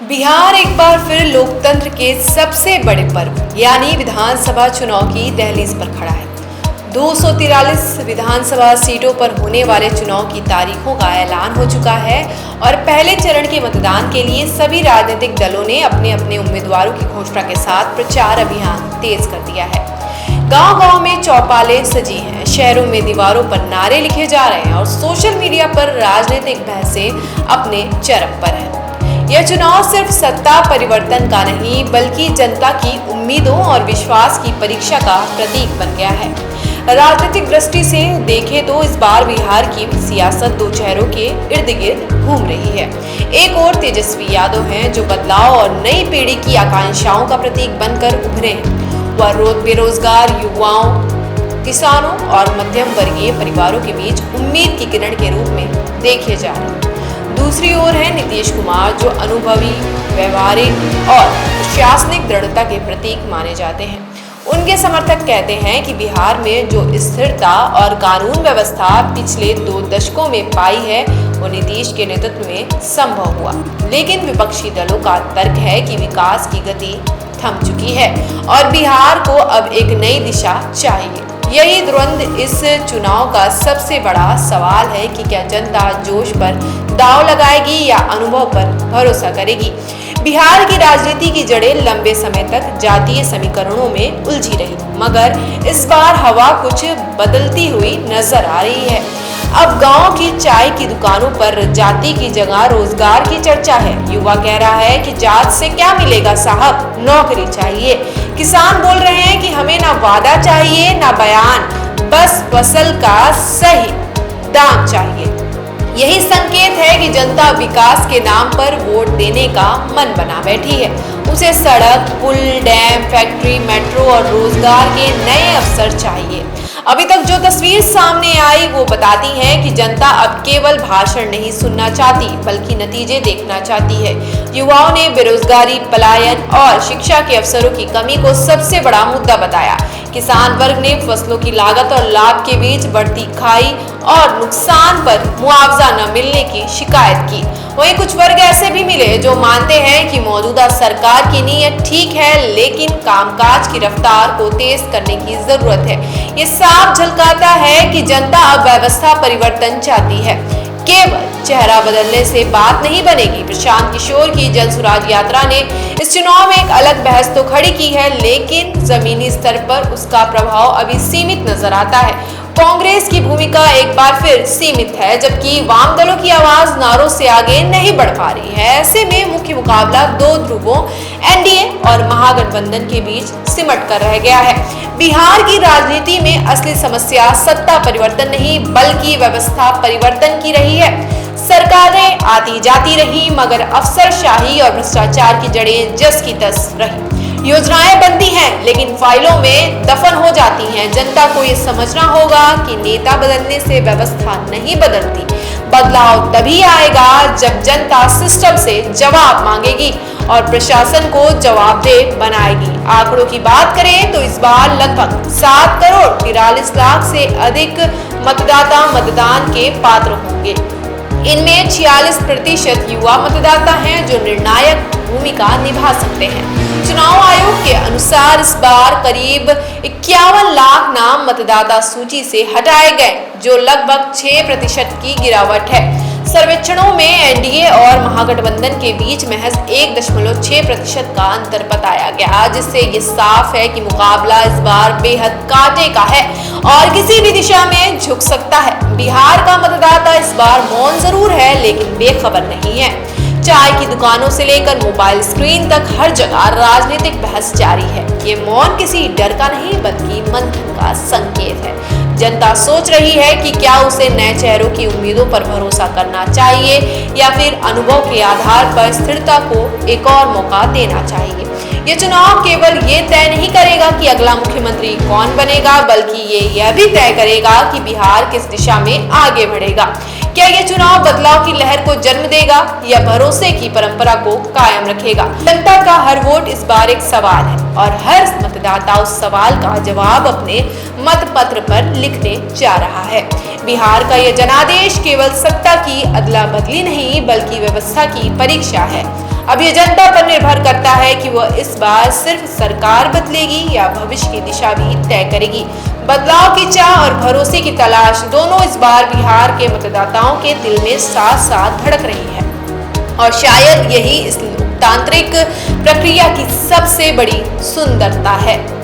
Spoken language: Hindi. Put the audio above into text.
बिहार एक बार फिर लोकतंत्र के सबसे बड़े पर्व यानी विधानसभा चुनाव की दहलीज पर खड़ा है। 243 विधानसभा सीटों पर होने वाले चुनाव की तारीखों का ऐलान हो चुका है और पहले चरण के मतदान के लिए सभी राजनीतिक दलों ने अपने अपने उम्मीदवारों की घोषणा के साथ प्रचार अभियान तेज कर दिया है। गांव-गांव में चौपालें सजी हैं, शहरों में दीवारों पर नारे लिखे जा रहे हैं और सोशल मीडिया पर राजनीतिक बहसें अपने चरम पर हैं। यह चुनाव सिर्फ सत्ता परिवर्तन का नहीं बल्कि जनता की उम्मीदों और विश्वास की परीक्षा का प्रतीक बन गया है। राजनीतिक दृष्टि से देखें तो इस बार बिहार की सियासत दो चेहरों के इर्द गिर्द घूम रही है। एक और तेजस्वी यादव हैं जो बदलाव और नई पीढ़ी की आकांक्षाओं का प्रतीक बनकर उभरे हैं। वह बेरोजगार युवाओं, किसानों और मध्यम वर्गीय परिवारों के बीच उम्मीद की किरण के रूप में देखे जा रहे हैं। दूसरी ओर है नीतीश कुमार जो अनुभवी, व्यवहारिक और प्रशासनिक दृढ़ता के प्रतीक माने जाते हैं। उनके समर्थक कहते हैं कि बिहार में जो स्थिरता और कानून व्यवस्था पिछले 2 दशकों में पाई है वो नीतीश के नेतृत्व में संभव हुआ। लेकिन विपक्षी दलों का तर्क है कि विकास की गति थम चुकी है और बिहार को अब एक नई दिशा चाहिए। यही द्वंद्व इस चुनाव का सबसे बड़ा सवाल है कि क्या जनता जोश पर दांव लगाएगी या अनुभव पर भरोसा करेगी। बिहार की राजनीति की जड़ें लंबे समय तक जातीय समीकरणों में उलझी रही, मगर इस बार हवा कुछ बदलती हुई नजर आ रही है। अब गांव की चाय की दुकानों पर जाति की जगह रोजगार की चर्चा है। युवा कह रहा है कि जात से क्या मिलेगा साहब, नौकरी चाहिए। किसान बोल रहे हैं कि हमें ना वादा चाहिए ना बयान, बस फसल का सही दाम चाहिए। यही संकेत है कि जनता विकास के नाम पर वोट देने का मन बना बैठी है। उसे सड़क, पुल, डैम, फैक्ट्री, मेट्रो और रोजगार के नए अवसर चाहिए। अभी तक जो तस्वीर सामने आई वो बताती है कि जनता अब केवल भाषण नहीं सुनना चाहती बल्कि नतीजे देखना चाहती है। युवाओं ने बेरोजगारी, पलायन और शिक्षा के अवसरों की कमी को सबसे बड़ा मुद्दा बताया। किसान वर्ग ने फसलों की लागत और लाभ के बीच बढ़ती खाई और नुकसान पर मुआवजा न मिलने की शिकायत की। वहीं कुछ वर्ग ऐसे भी मिले जो मानते हैं कि मौजूदा सरकार की नीयत ठीक है लेकिन कामकाज की रफ्तार को तेज करने की जरूरत है। ये साफ झलकाता है कि जनता अब व्यवस्था परिवर्तन चाहती है, केवल चेहरा बदलने से बात नहीं बनेगी। प्रशांत किशोर की जन सुराज यात्रा ने इस चुनाव में एक अलग बहस तो खड़ी की है लेकिन जमीनी स्तर पर उसका प्रभाव अभी सीमित नजर आता है। कांग्रेस की भूमिका एक बार फिर सीमित है जबकि वाम दलों की आवाज नारों से आगे नहीं बढ़ पा रही है। ऐसे में मुख्य मुकाबला 2 ध्रुवों एनडीए और महागठबंधन के बीच सिमट कर रह गया है। बिहार की राजनीति में असली समस्या सत्ता परिवर्तन नहीं बल्कि व्यवस्था परिवर्तन की रही है। सरकारें आती जाती रही मगर अफसरशाही और भ्रष्टाचार की जड़ें जस की तस रही। योजनाएं बनती हैं लेकिन फाइलों में दफन हो जाती हैं। जनता को ये समझना होगा कि नेता बदलने से व्यवस्था नहीं बदलती। बदलाव तभी आएगा जब जनता सिस्टम से जवाब मांगेगी और प्रशासन को जवाबदेह बनाएगी। आंकड़ों की बात करें तो इस बार लगभग 7 करोड़ 43 लाख से अधिक मतदाता मतदान के पात्र होंगे। इनमें 46% युवा मतदाता हैं जो निर्णायक भूमिका निभा सकते हैं। चुनाव आयोग के अनुसार इस बार करीब 51 लाख नाम मतदाता सूची से हटाए गए जो लगभग 6% की गिरावट है। सर्वेक्षणों में एनडीए और महागठबंधन के बीच महज 1.6% का अंतर बताया गया जिससे ये साफ है कि मुकाबला इस बार बेहद कांटे का है और किसी भी दिशा में झुक सकता है। बिहार का मतदाता इस बार मौन जरूर है लेकिन बेखबर नहीं है। चाय की दुकानों से लेकर मोबाइल स्क्रीन तक हर जगह राजनीतिक बहस जारी है। ये मौन किसी डर का नहीं बल्कि मंथन का संकेत है। जनता सोच रही है कि क्या उसे नए चेहरों की उम्मीदों पर भरोसा करना चाहिए या फिर अनुभव के आधार पर स्थिरता को एक और मौका देना चाहिए। ये चुनाव केवल ये तय नहीं करेगा कि अगला मुख्यमंत्री कौन बनेगा बल्कि ये यह भी तय करेगा कि बिहार किस दिशा में आगे बढ़ेगा। क्या ये चुनाव बदलाव की लहर को जन्म देगा या भरोसे की परंपरा को कायम रखेगा। जनता का हर वोट इस बार एक सवाल है और हर मतदाता उस सवाल का जवाब अपने मत पत्र पर लिखने जा रहा है। बिहार का यह जनादेश केवल सत्ता की अदला बदली नहीं बल्कि व्यवस्था की परीक्षा है। अब यह जनता पर निर्भर करता है कि वह इस बार सिर्फ सरकार बदलेगी या भविष्य की दिशा भी तय करेगी। बदलाव की चाह और भरोसे की तलाश दोनों इस बार बिहार के मतदाताओं के दिल में साथ साथ धड़क रही है और शायद यही इस लोकतांत्रिक प्रक्रिया की सबसे बड़ी सुंदरता है।